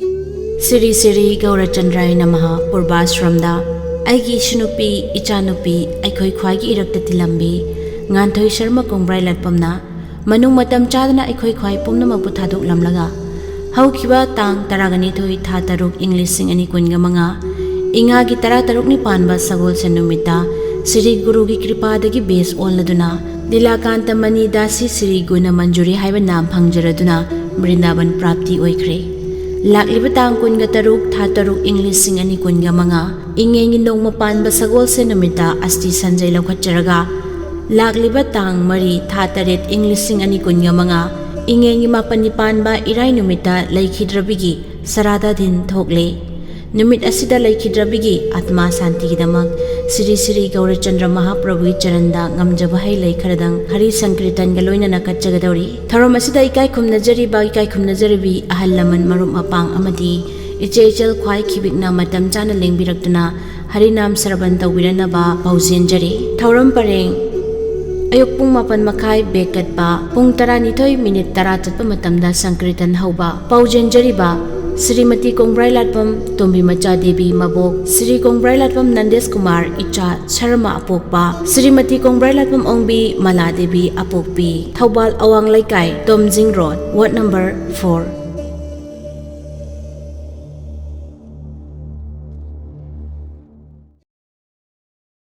Siri Siri Gaurachandrai Namaha Purbashramda Aigi Shinupi Ichanupi Aikoi Khwagi Irakta Tilambi Nganthoi Sharma Kongbrailapamna Manung Matam Chadana Aikoi Khwai Pumnamak Puthaduk Lamlaga Haukiba Tang Taraganithoi Tha Taruk English Sing Ani Kunga Manga Inga Gi Tara Taruk Ni Panba Sagol Senumita Siri Guru Gi Kripadagi Base Onladuna Dilakanta Mani Dasi Siri Guna Manjuri Haiba Nam Phangjaraduna Brindaban Prapti Oikre Laklibatang Kunga Taruk Tha Taruk English Sing Ani Kunga Manga Ingengi Nong Mapanba Sagol Senumita Asti Sanjay Laukacharaga Laklibatang Mari Tha Taret English Sing Ani Kunga Manga Ingengi Mapanipanba Irai Numita Leikhidrabi Shradha Din Thokle Numit Asida Leikhidrabi Atma Santi Damak Siri Siri Gaurachandra Mahaprabhu Charanda Ngamjabahai Leikharadang Hari Sankritan Galoina Nakachagadori Tharom Asida Ikai Kumnajari Ba Ikai Kumnajaribi Ahalaman Marum Apang Amadi Ichechel Khwai Khibikna Matam Chana Lengbirakduna Harinam Saraban Tawbiranaba Paojel Jari Tauram Pareng Ayuk pung mapan makai bekat ba pung tara nitoy minit tara tatpa matamda Sankritan hauba Paojel Jari ba Srimati Kongbrailapam Tombi Macha Devi Mabok Sri Kongbrailapam Nandes Kumar Icha Sharma Apokpa Srimati Kongbrailapam Ongbi Mala Devi Apokpi Thaubal Awang Laikai Tomjing Road Ward number 4